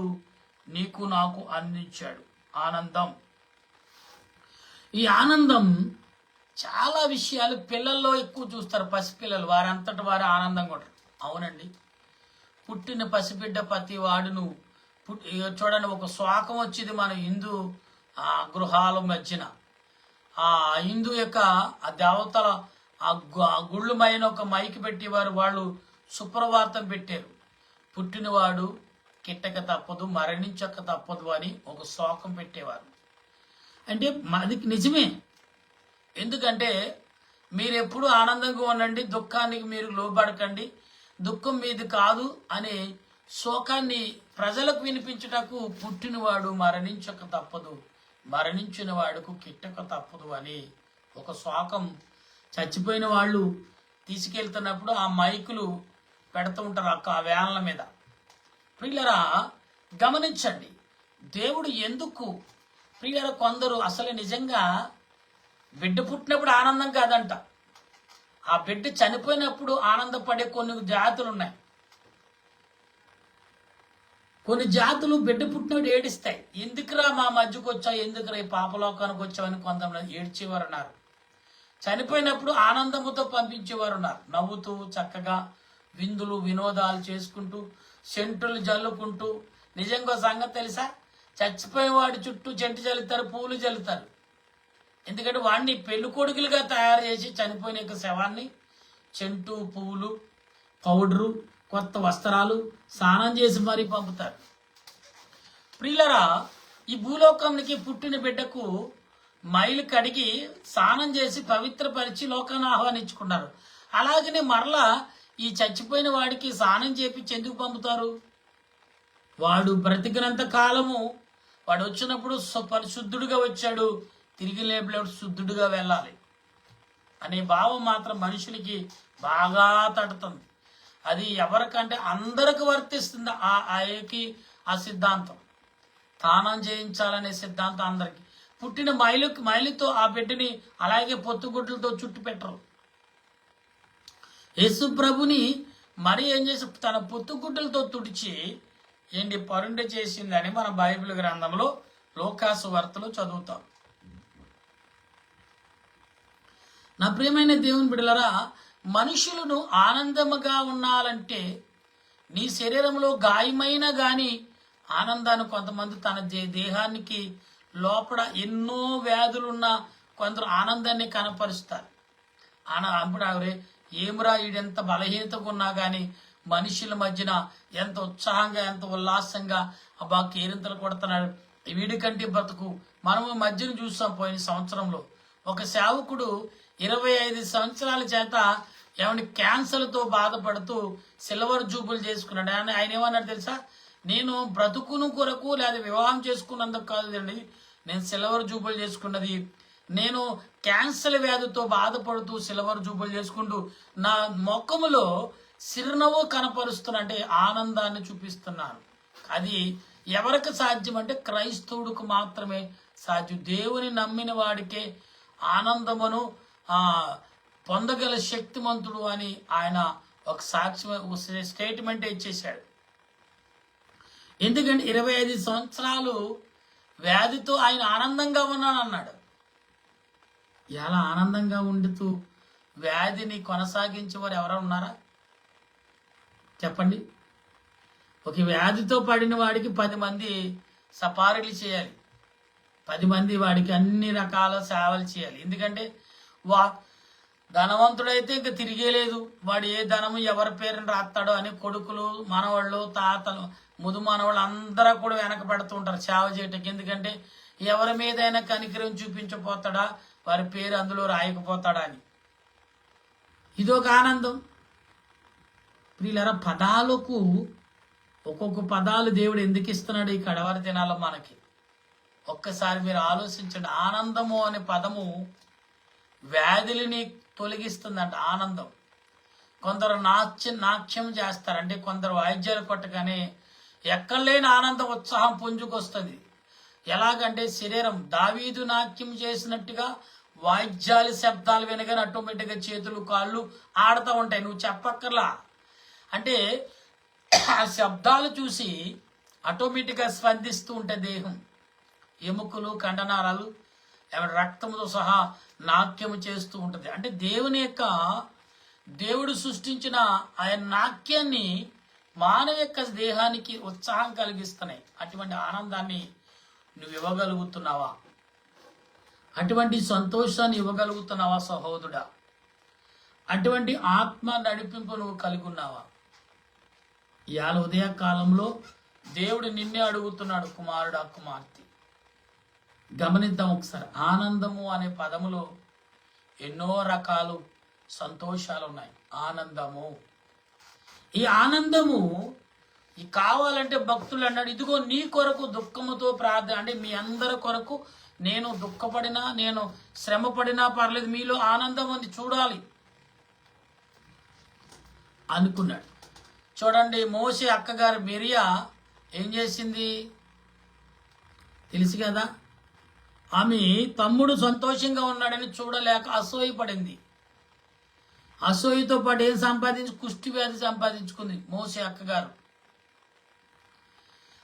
నీకు నాకు అందించాడు. ఆనందం, ఈ ఆనందం చాలా విషయాలు పిల్లల్లో ఎక్కువ చూస్తారు. పసిపిల్లలు వారంతటి వారు ఆనందంగా ఉంటారు. అవునండి, పుట్టిన పసిబిడ్డ ప్రతి వాడును చూడండి, ఒక శోకం వచ్చింది మన హిందూ గృహాల మధ్యన. ఆ హిందూ యొక్క ఆ దేవతల ఆ గుళ్ళు పైన ఒక మైకి పెట్టేవారు, వాళ్ళు సుప్రవార్తం పెట్టారు. పుట్టినవాడు కిట్టక తప్పదు, మరణించక తప్పదు అని ఒక శోకం పెట్టేవారు. అంటే అది నిజమే. ఎందుకంటే మీరు ఎప్పుడు ఆనందంగా ఉండండి, దుఃఖానికి మీరు లోబడకండి, దుఃఖం మీది కాదు అనే శోకాన్ని ప్రజలకు వినిపించుటకు పుట్టినవాడు మరణించక తప్పదు, మరణించిన వాడుకు కిట్టక తప్పదు అని ఒక శోకం. చచ్చిపోయిన వాళ్ళు తీసుకెళ్తున్నప్పుడు ఆ మైకులు పెడుతూ ఉంటారు ఆ వేళ్ల మీద. ప్రియులరా గమనించండి, దేవుడు ఎందుకు ప్రియులరా, కొందరు అసలు నిజంగా బిడ్డ పుట్టినప్పుడు ఆనందం కాదంట, ఆ బిడ్డ చనిపోయినప్పుడు ఆనందపడే కొన్ని జాతులు ఉన్నాయి. కొన్ని జాతులు బిడ్డ పుట్టినప్పుడు ఏడిస్తాయి. ఎందుకురా మా మధ్యకు వచ్చావు, ఎందుకురా ఈ పాపలోకానికి వచ్చావని కొంతమంది ఏడ్చేవారు ఉన్నారు. చనిపోయినప్పుడు ఆనందముతో పంపించేవారు ఉన్నారు, నవ్వుతూ చక్కగా విందులు వినోదాలు చేసుకుంటూ సెంటులు జల్లుకుంటూ. నిజంగా సంగతి తెలుసా, చచ్చిపోయిన వాడి చుట్టూ చెంటు చల్లుతారు, పూలు చల్లుతారు. ఎందుకంటే వాడిని పెళ్లి కొడుకులుగా తయారు చేసి చనిపోయిన యొక్క శవాన్ని చెంటు, పువ్వులు, పౌడరు, కొత్త వస్త్రాలు, స్నానం చేసి మరీ పంపుతారు. ప్రియులరా, ఈ భూలోకానికి పుట్టిన బిడ్డకు మైలు కడిగి స్నానం చేసి పవిత్రపరిచి లోకాన్ని ఆహ్వానించుకున్నారు. అలాగనే మరలా ఈ చచ్చిపోయిన వాడికి స్నానం చేపించి ఎందుకు పంపుతారు? వాడు బ్రతికినంత కాలము వాడు వచ్చినప్పుడు పరిశుద్ధుడిగా వచ్చాడు, తిరిగి లేపినప్పుడు శుద్ధుడిగా వెళ్ళాలి అనే భావం మాత్రం మనుషులకి బాగా తడుతుంది. అది ఎవరికంటే అందరికి వర్తిస్తుంది. ఆ సిద్ధాంతం స్నానం చేయించాలనే సిద్ధాంతం అందరికి. పుట్టిన మైలుతో ఆ బిడ్డని అలాగే పొత్తుగుడ్లతో చుట్టు పెట్టరు. యేసు ప్రభుని మరి ఏం చేసి తన పొత్తుగుడ్డలతో తుడిచి పరుండ చేసిందని మన బైబిల్ గ్రంథంలో లోకాసు వార్తలో చదువుతాం. నా ప్రియమైన దేవుని బిడ్డలారా, మనుషులను ఆనందముగా ఉండాలంటే నీ శరీరంలో గాయమైన గాని ఆనందాన్ని, కొంతమంది తన దేహానికి లోపల ఎన్నో వ్యాధులున్న కొందరు ఆనందాన్ని కనపరుస్తారు. అప్పుడు అవరే ఏమిరా వీడెంత బలహీనతగా ఉన్నా కానీ మనుషుల మధ్యన ఎంత ఉత్సాహంగా, ఎంత ఉల్లాసంగా అబ్బా కేరింతలు కొడుతున్నాడు, వీడికంటే బ్రతుకు. మనము మధ్యన చూసాం పోయిన సంవత్సరంలో ఒక సేవకుడు 25 సంవత్సరాల చేత ఏమని క్యాన్సర్తో బాధపడుతూ సిల్వర్ జూబులు చేసుకున్నాడు. ఆయన ఏమన్నాడు తెలుసా? నేను బ్రతుకును కొరకు లేదా వివాహం చేసుకున్నందుకు కాదండి నేను సిల్వర్ జూబులు చేసుకున్నది, నేను క్యాన్సర్ వ్యాధితో బాధపడుతూ సిల్వర్ జూబులు చేసుకుంటూ నా ముఖములో చిరునవ్వు కనపరుస్తున్నా, అంటే ఆనందాన్ని చూపిస్తున్నాను. అది ఎవరికి సాధ్యం అంటే క్రైస్తవుడికి మాత్రమే సాధ్యం. దేవుని నమ్మిన వాడికే ఆనందమును పొందగల శక్తిమంతుడు అని ఆయన ఒక సాక్ష్యం స్టేట్మెంట్ ఇచ్చేశాడు. ఎందుకంటే 25 సంవత్సరాలు వ్యాధితో ఆయన ఆనందంగా ఉన్నాను అన్నాడు. ఎలా ఆనందంగా ఉండుతూ వ్యాధిని కొనసాగించేవారు ఎవరైనా ఉన్నారా చెప్పండి? ఒక వ్యాధితో పడిన వాడికి 10 మంది సపారీలు చేయాలి, 10 మంది వాడికి అన్ని రకాల సేవలు చేయాలి. ఎందుకంటే ధనవంతుడైతే ఇంకా తిరిగేలేదు, వాడు ఏ ధనము ఎవరి పేరుని రాస్తాడో అని కొడుకులు, మనవాళ్ళు, తాతలు, ముదు మనవాళ్ళు అందరూ కూడా వెనక పెడుతూ ఉంటారు సేవ చేయటం. ఎందుకంటే ఎవరి మీదైనా కనికరం చూపించపోతాడా, వారి పేరు అందులో రాయకపోతాడా అని. ఇదొక ఆనందం. ప్రియులారా, పదాలకు ఒక్కొక్క పదాలు దేవుడు ఎందుకు ఇస్తున్నాడు ఈ కడవరి దినాల్లో మనకి? ఒక్కసారి మీరు ఆలోచించండి. ఆనందము అనే పదము వ్యాధులని తొలగిస్తుందంట. ఆనందం. కొందరు నాట్యం చేస్తారు, అంటే కొందరు వాయిద్యాలు కొట్టగానే ఎక్కడ లేని ఆనందం, ఉత్సాహం పుంజుకొస్తుంది. ఎలాగంటే శరీరం దావీదు నాట్యం చేసినట్టుగా వాయిద్యాలు శబ్దాలు వినగానే ఆటోమేటిక్గా చేతులు కాళ్ళు ఆడుతూ ఉంటాయి, నువ్వు చెప్పక్కర్లా. అంటే ఆ శబ్దాలు చూసి ఆటోమేటిక్గా స్పందిస్తూ ఉంటాయి దేహం, ఎముకలు, కండనారాలు, రక్తంతో సహా నాట్యము చేస్తూ ఉంటుంది. అంటే దేవుడు సృష్టించిన ఆయన నాట్యాన్ని మానవ యొక్క దేహానికి ఉత్సాహం కలిగిస్తున్నాయి. అటువంటి ఆనందాన్ని నువ్వు ఇవ్వగలుగుతున్నావా? అటువంటి సంతోషాన్ని ఇవ్వగలుగుతున్నావా సహోదరుడా? అటువంటి ఆత్మ నడిపింపు నువ్వు కలిగి ఉన్నావా? ఇవాళ ఉదయకాలంలో దేవుడు నిన్నే అడుగుతున్నాడు, కుమారుడా, కుమార్తె. గమనిద్దాం ఒకసారి. ఆనందము అనే పదములో ఎన్నో రకాలు సంతోషాలు ఉన్నాయి. ఆనందము, ఈ ఆనందము కావాలంటే భక్తులు అన్నాడు, ఇదిగో నీ కొరకు దుఃఖముతో ప్రార్థన, అంటే మీ అందరి కొరకు నేను దుఃఖపడినా, నేను శ్రమపడినా పర్లేదు, మీలో ఆనందం ఉంది చూడాలి అనుకున్నాడు. చూడండి, మోషే అక్కగారు మిరియా ఏం చేసింది తెలుసు కదా? ఆమె తమ్ముడు సంతోషంగా ఉన్నాడని చూడలేక అసూయపడింది. అసూయతో పాటు ఏం కుష్టి వ్యాధి సంపాదించుకుంది మోషే అక్కగారు.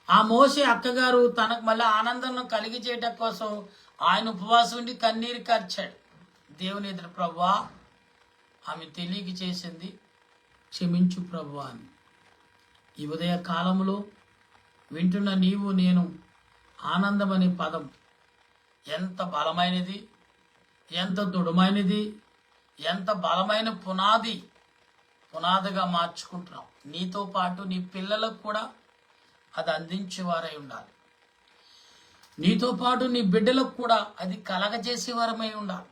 ఆ మోషే అక్కగారు తనకు మళ్ళీ ఆనందం కలిగి చేయటం కోసం ఆయన ఉపవాసం ఉండి కన్నీరు కార్చాడు దేవుని ఎదురు. ప్రభువా, ఆమె తెలియక చేసింది, క్షమించు ప్రభువా అని. ఈ ఉదయ కాలంలో వింటున్న నీవు నేను ఆనందం అనే పదం ఎంత బలమైనది, ఎంత దృఢమైనది, ఎంత బలమైన పునాదిగా మార్చుకుంటున్నాం. నీతో పాటు నీ పిల్లలకు కూడా అది అందించేవారై ఉండాలి. నీతో పాటు నీ బిడ్డలకు కూడా అది కలగజేసేవారమై ఉండాలి.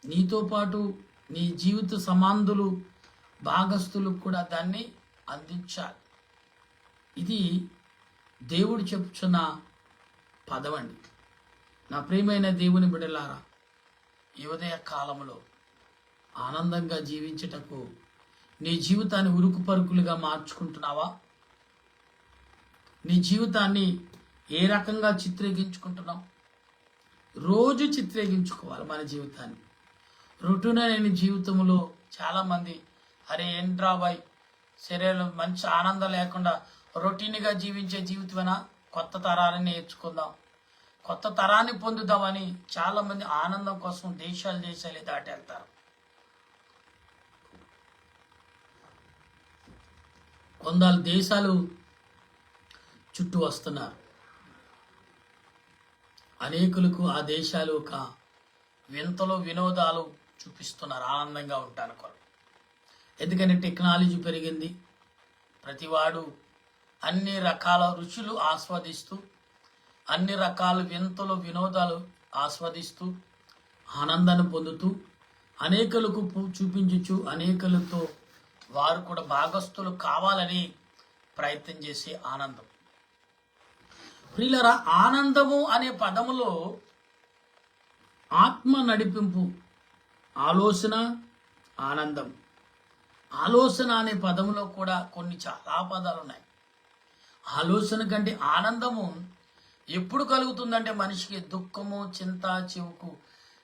నీతో పాటు నీ జీవిత సమాంధులు భాగస్థులకు కూడా దాన్ని అందించాలి. ఇది దేవుడు చెప్పుచున్న పదవండి. నా ప్రియమైన దేవుని బిడ్డలారా, ఈ ఉదయ కాలంలో ఆనందంగా జీవించుటకు నీ జీవితాన్ని ఉరుకు పరుకులుగా మార్చుకుంటున్నావా? నీ జీవితాన్ని ఏ రకంగా చిత్రీకరించుకుంటున్నావు? రోజు చిత్రీకరించుకోవాలి మన జీవితాన్ని. రొటీన్ అనే జీవితంలో చాలామంది అరే ఏంట్రా బాయ్ శరీరం మంచి ఆనందం లేకుండా రొటీన్గా జీవించే జీవితమైనా, కొత్త తరాన్ని నేర్చుకుందాం, కొత్త తరాన్ని పొందుదామని చాలామంది ఆనందం కోసం దేశాలు దాటి వెళ్తారు. కొందరు దేశాలు చుట్టూ వస్తున్నారు. అనేకులకు ఆ దేశాలు ఒక వింతలు వినోదాలు చూపిస్తున్నారు ఆనందంగా ఉంటాను కొరకు. ఎందుకని టెక్నాలజీ పెరిగింది. ప్రతివాడు అన్ని రకాల రుచులు ఆస్వాదిస్తూ, అన్ని రకాల వింతలు వినోదాలు ఆస్వాదిస్తూ, ఆనందాన్ని పొందుతూ, అనేకులకు చూపించచ్చు, అనేకులతో వారు కూడా భాగస్థులు కావాలని ప్రయత్నం చేసే ఆనందం. ప్రియులారా, ఆనందము అనే పదములో ఆత్మ నడిపింపు, ఆలోచన, ఆనందం. ఆలోచన అనే పదములో కూడా కొన్ని చాలా పదాలు ఉన్నాయి. ఆలోచన కంటే ఆనందము ఎప్పుడు కలుగుతుందంటే మనిషికి దుఃఖము, చింత, చివుకు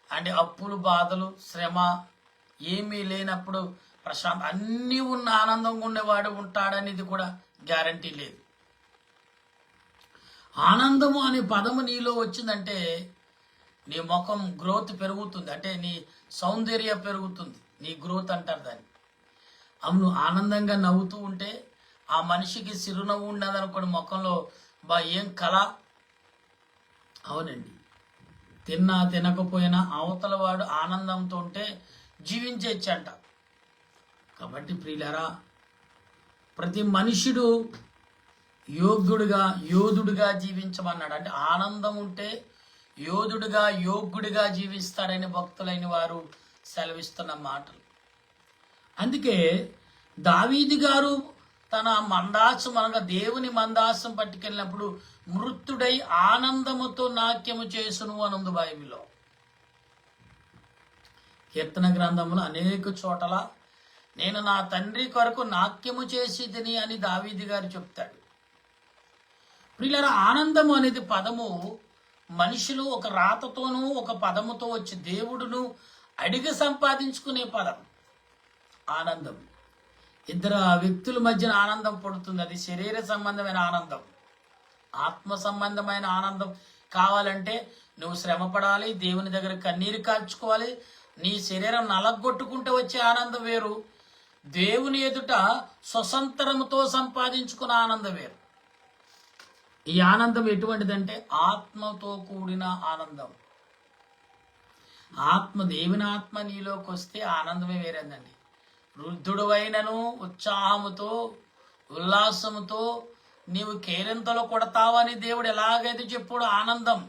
అంటే అప్పులు, బాధలు, శ్రమ ఏమీ లేనప్పుడు ప్రశాంత్ అన్నీ ఉన్న ఆనందంగా ఉండేవాడు ఉంటాడనేది కూడా గ్యారంటీ లేదు. ఆనందము అనే పదము నీలో వచ్చిందంటే నీ ముఖం గ్రోత్ పెరుగుతుంది, అంటే నీ సౌందర్య పెరుగుతుంది, నీ గ్రోత్ అంటారు దాన్ని. అవును, ఆనందంగా నవ్వుతూ ఉంటే ఆ మనిషికి చిరునవ్వు ఉండదనుకోండి ముఖంలో, ఏం కళ. అవునండి, తిన్నా తినకపోయినా అవతల వాడు ఆనందంతో ఉంటే జీవించచ్చంట. కాబట్టి ప్రియులారా, ప్రతి మనుషుడు యోధుడుగా జీవించమన్నాడు. అంటే ఆనందం ఉంటే యోగ్యుడిగా జీవిస్తాడని భక్తులైన వారు సెలవిస్తున్న మాటలు. అందుకే దావీదు గారు తన మందాసం అనగా దేవుని మందాసం పట్టుకెళ్ళినప్పుడు మృత్యుడై ఆనందముతో నాట్యము చేసును అనందు బైబిల్లో. కీర్తన గ్రంథంలో అనేక చోట్ల నేను నా తండ్రి కొరకు నాట్యము చేసేదిని అని దావీదు గారు చెప్తాడు. ప్రియులారా, ఆనందము అనేది పదము మనుషులు ఒక రాతతోనూ ఒక పదముతో వచ్చి దేవుడును అడిగి సంపాదించుకునే పదం ఆనందం. ఇద్దరు వ్యక్తుల మధ్యన ఆనందం పడుతుంది. అది శరీర సంబంధమైన ఆనందం. ఆత్మ సంబంధమైన ఆనందం కావాలంటే నువ్వు శ్రమ పడాలి, దేవుని దగ్గర కన్నీరు కాల్చుకోవాలి. నీ శరీరం నలగొట్టుకుంటే వచ్చే ఆనందం వేరు, దేవుని ఎదుట స్వతంత్రముతో సంపాదించుకున్న ఆనందం వేరు. ఈ ఆనందం ఎటువంటిదంటే ఆత్మతో కూడిన ఆనందం. దేవుని ఆత్మ నీలోకి వస్తే ఆనందమే వేరేందండి. వృద్ధుడువైనను ఉత్సాహముతో ఉల్లాసముతో నీవు కేరింతలు కొడతావని దేవుడు ఎలాగైతే చెప్పుడు ఆనందం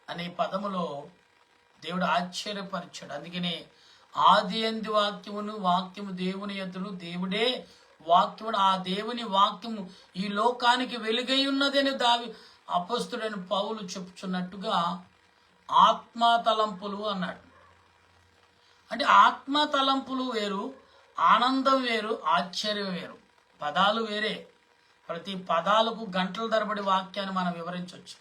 అనే పదములో దేవుడు ఆశ్చర్యపరిచాడు. అందుకనే ఆది యందు వాక్యము దేవుని ఎదురు, దేవుడే వాక్యముడు. ఆ దేవుని వాక్యము ఈ లోకానికి వెలుగై ఉన్నదని అపొస్తలుడైన పౌలు చెప్పుచున్నట్టుగా ఆత్మ తలంపులు అన్నాడు. అంటే ఆత్మ తలంపులు వేరు, ఆనందం వేరు, ఆశ్చర్యం వేరు. పదాలు వేరే. ప్రతి పదాలకు గంటల తరబడి వాక్యాన్ని మనం వివరించవచ్చు.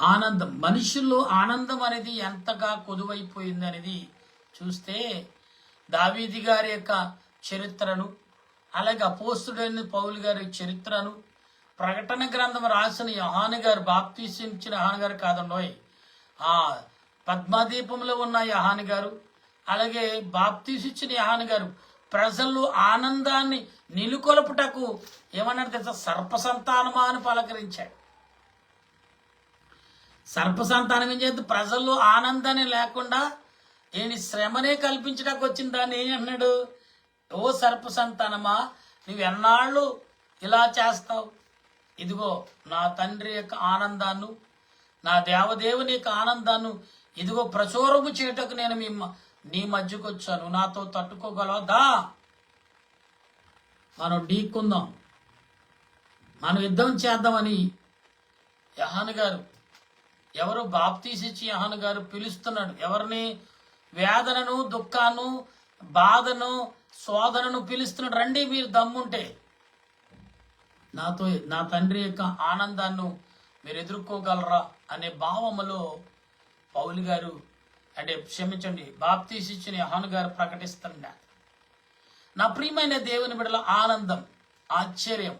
ఆనందం, మనుషుల్లో ఆనందం అనేది ఎంతగా కొదువైపోయింది అనేది చూస్తే దావీదు గారి యొక్క చరిత్రను, అలాగే అపోస్తలుడైన పౌలు గారి చరిత్రను, ప్రకటన గ్రంథం రాసిన యోహాను గారు, బాప్తీసం ఇచ్చిన యోహాను గారు కాదండోయ్, ఆ పద్మదీపంలో ఉన్న యోహాను గారు, అలాగే బాప్తీసం ఇచ్చిన యోహాను గారు ప్రజల్లో ఆనందాన్ని నిలుకొలుపుటకు ఏమన్నారు తెలుసా? సర్ప సంతానమా అని పలకరించాడు. సర్ప సంతానం ఏం చేద్దు? ప్రజల్లో ఆనందాన్ని లేకుండా ఏని శ్రమనే కల్పించడానికి వచ్చిన దాన్ని ఏం అన్నాడు? ఓ సర్ప సంతానమా, నువ్వు ఎన్నాళ్ళు ఇలా చేస్తావు? ఇదిగో నా తండ్రి యొక్క ఆనందాన్ని, నా దేవదేవుని యొక్క ఆనందాన్ని ఇదిగో ప్రచురము చేయటకు నేను నీ మధ్యకు వచ్చాను. నాతో తట్టుకోగలదా? మనం ఢీక్కుందాం, మనం యుద్ధం చేద్దామని యోహాను గారు, ఎవరు బాప్తీసిచ్చి యోహాను గారు పిలుస్తున్నాడు. ఎవరిని? వేదనను, దుఃఖాన్ని, బాధను, శోధనను పిలుస్తున్నాడు. రండి మీరు దమ్ముంటే, నాతో నా తండ్రి యొక్క ఆనందాన్ని మీరు ఎదుర్కోగలరా అనే భావములో పౌలు గారు, అంటే క్షమించండి, బాప్తీసిచ్చిన యోహాను గారు ప్రకటిస్తున్నాడు. నా ప్రియమైన దేవుని బిడ్డల ఆనందం, ఆశ్చర్యం,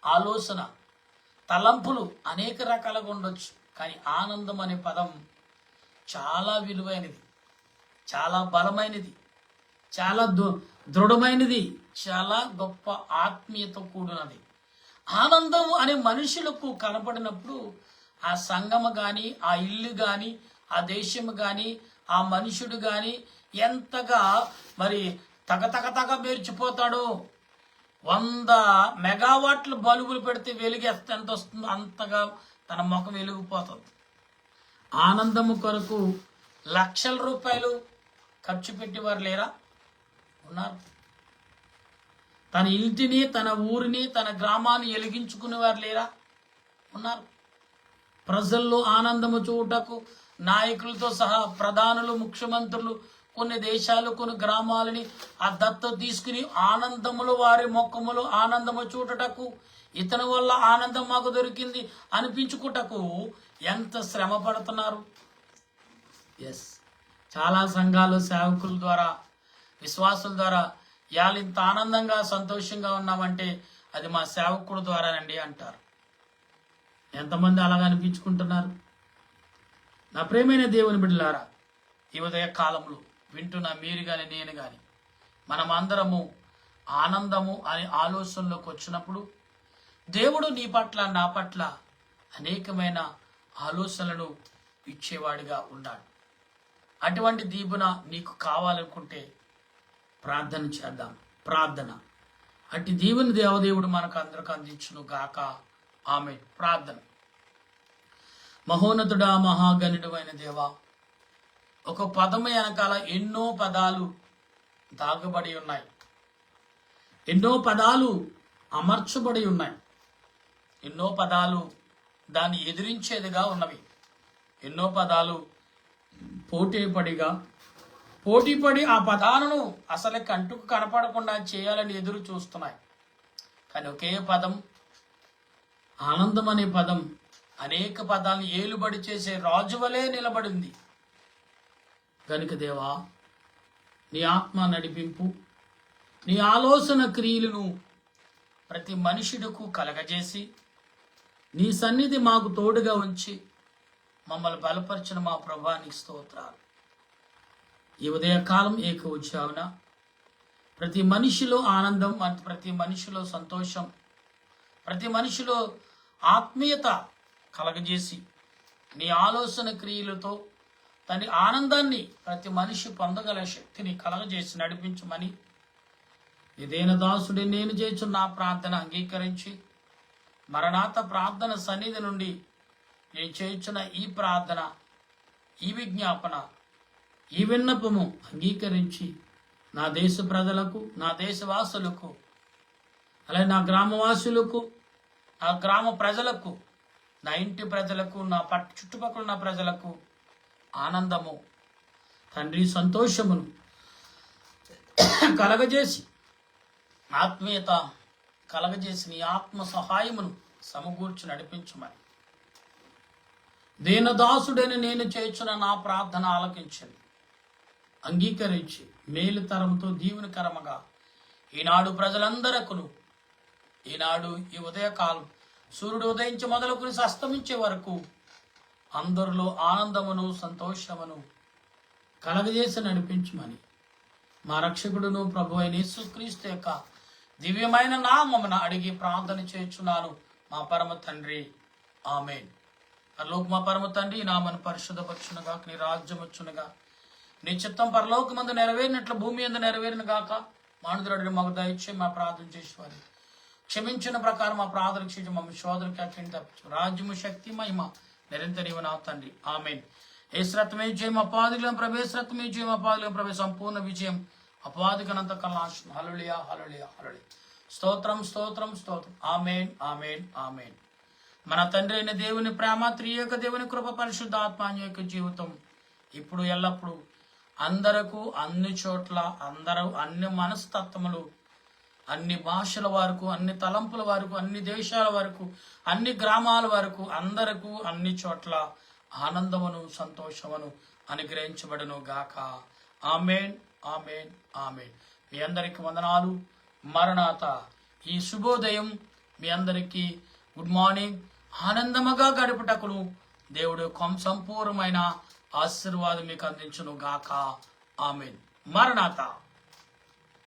ఆలోచన, తలంపులు అనేక రకాలుగా ఉండొచ్చు. కానీ ఆనందం అనే పదం చాలా విలువైనది, చాలా బలమైనది, చాలా దృఢమైనది, చాలా గొప్ప ఆత్మీయత కూడినది. ఆనందం అనే మనుషులకు కనపడినప్పుడు ఆ సంఘము కానీ, ఆ ఇల్లు కానీ, ఆ దేశము కానీ, ఆ మనుషుడు కానీ ఎంతగా మరి తగ మెరిచిపోతాడో. 100 మెగావాట్ల బల్బులు పెడితే వెలిగేస్తే ఎంత వస్తుందో అంతగా తన ముఖం వెలిగిపోతుంది. ఆనందము కొరకు లక్షల రూపాయలు ఖర్చు పెట్టేవారు లేరా? ఉన్నారు. తన ఇంటిని, తన ఊరిని, తన గ్రామాన్ని వెలిగించుకునేవారు లేరా? ఉన్నారు. ప్రజల్లో ఆనందము చూడటకు నాయకులతో సహా ప్రధానులు, ముఖ్యమంత్రులు, కొన్ని దేశాలు, కొన్ని గ్రామాలని ఆ దత్తత తీసుకుని ఆనందములు, వారి ముఖములు ఆనందము చూడటకు, ఇతని వల్ల ఆనందం మాకు దొరికింది అనిపించుకుంటకు ఎంత శ్రమ పడుతున్నారు. ఎస్, చాలా సంఘాలు సేవకుల ద్వారా, విశ్వాసుల ద్వారా ఇవాళ ఇంత ఆనందంగా సంతోషంగా ఉన్నామంటే అది మా సేవకుడు ద్వారానండి అంటారు. ఎంతమంది అలాగ అనిపించుకుంటున్నారు? నా ప్రియమైన దేవుని బిడ్డలారా, ఈ ఉదయ కాలంలో వింటున్న మీరు కానీ నేను కానీ మనమందరము ఆనందము అనే ఆలోచనలోకి వచ్చినప్పుడు దేవుడు నీ పట్ల, నా పట్ల అనేకమైన ఆలోచనలను ఇచ్చేవాడిగా ఉన్నాడు. అటువంటి దీవెన నీకు కావాలనుకుంటే ప్రార్థన చేద్దాం. ప్రార్థన, అట్టి దీవెన దేవదేవుడు మనకు అందరికి అందించును గాక. ఆమె ప్రార్థన. మహోన్నతుడా, మహాగణుడు అయిన దేవా, ఒక పదము వెనకాల ఎన్నో పదాలు దాగబడి ఉన్నాయి, ఎన్నో పదాలు అమర్చబడి ఉన్నాయి, ఎన్నో పదాలు దాన్ని ఎదిరించేదిగా ఉన్నవి, ఎన్నో పదాలు పోటీపడి ఆ పదాలను అసలు కంటుకు కనపడకుండా చేయాలని ఎదురు చూస్తున్నాయి. కానీ ఒకే పదం, ఆనందం అనే పదం, అనేక పదాలను ఏలుబడి చేసే రాజు వలె నిలబడింది. కనుక దేవా, నీ ఆత్మ నడిపింపు, నీ ఆలోచన క్రియలను ప్రతి మనుషుడుకు కలగజేసి నీ సన్నిధి మాకు తోడుగా ఉంచి మమ్మల్ని బలపరిచిన మా ప్రభానికి స్తోత్రాలు. ఈ ఉదయకాలం ఏక ఉచ్చావన ప్రతి మనిషిలో ఆనందం, ప్రతి మనిషిలో సంతోషం, ప్రతి మనిషిలో ఆత్మీయత కలగజేసి నీ ఆలోచన క్రియలతో తన ఆనందాన్ని ప్రతి మనిషి పొందగల శక్తిని కలగజేసి నడిపించమని ఇదేన దాసుడి నేను చేస్తున్న నా ప్రార్థన అంగీకరించి మరణాత ప్రార్థన సన్నిధి నుండి నేను చేయించిన ఈ ప్రార్థన, ఈ విజ్ఞాపన, ఈ విన్నపము అంగీకరించి నా దేశ ప్రజలకు, నా దేశవాసులకు, అలాగే నా గ్రామవాసులకు, నా గ్రామ ప్రజలకు, నా ఇంటి ప్రజలకు, నా చుట్టుపక్కల ఉన్న ప్రజలకు ఆనందము, తండ్రి సంతోషమును కలగజేసి, ఆత్మీయత కలగజేసి నీ ఆత్మ సహాయమును సమకూర్చి నడిపించమని దీనదాసుడని నేను చేర్చిన నా ప్రార్థన ఆలకించండి, అంగీకరించి మేలుతరంతో దీవెనకరముగా ఈనాడు ప్రజలందరకును, ఈనాడు ఈ ఉదయకాలం సూర్యుడు ఉదయించి మొదలుకుని అస్తమించే వరకు అందరిలో ఆనందమును, సంతోషమును కలగజేసి నడిపించమని మా రక్షకుడును ప్రభు అయిన యేసుక్రీస్తు యొక్క దివ్యమైన నామమున అడిగి ప్రార్థన చేయుచున్నాను మా పరమ తండ్రి. ఆమేన్. పరలోక మా పరమ తండ్రి ఈ నామను పరిశుద్ధపరచునుగా, నీ రాజ్యం వచ్చునుగా, నీ చిత్తం పరలోకమందు నెరవేరినట్లు భూమి యందు నెరవేరిన గాక. మానవుడు మాకు దయచే మా ప్రార్థన చేసేవారు క్షమించిన ప్రకారం మా ప్రార్థన క్షమించి మమ్మల్ని శోధనకి అక్కడిని తప్పించు. రాజ్యము శక్తి మహిమ నిరంతరం నా తండ్రి ఆమేన్. ఏశ్రత్మే జయం అపాధికం ప్రవేశరత్మే జయం అపాధికం ప్రవేశ సంపూర్ణ విజయం అపాధికనంత కల్లాశం. హల్లెలూయా హల్లెలూయా హల్లెలూయా. స్తోత్రం స్తోత్రం స్తోత్రం. ఆమేన్ ఆమేన్ ఆమేన్. మన తండ్రి అయిన దేవుని ప్రేమ, త్రియేక దేవుని కృప, పరిశుద్ధాత్మ యొక్క జీవితం ఇప్పుడు ఎల్లప్పుడు అందరకు అన్ని చోట్ల అందరూ అన్ని మనస్తత్వములు అన్ని భాషల వరకు అన్ని తలంపుల వరకు అన్ని దేశాల వరకు అన్ని గ్రామాల వరకు అందరకు అన్ని చోట్ల ఆనందమును సంతోషమును అనుగ్రహించబడును గాక. ఆమేన్ ఆమేన్ ఆమేన్. మీ అందరికి వందనాలు. మరణాత. ఈ శుభోదయం మీ అందరికీ గుడ్ మార్నింగ్. ఆనందముగా గడుపుటకును దేవుడు సంపూర్ణమైన ఆశీర్వాదం మీకు అందించును గాక. ఆమేన్. మరణాత.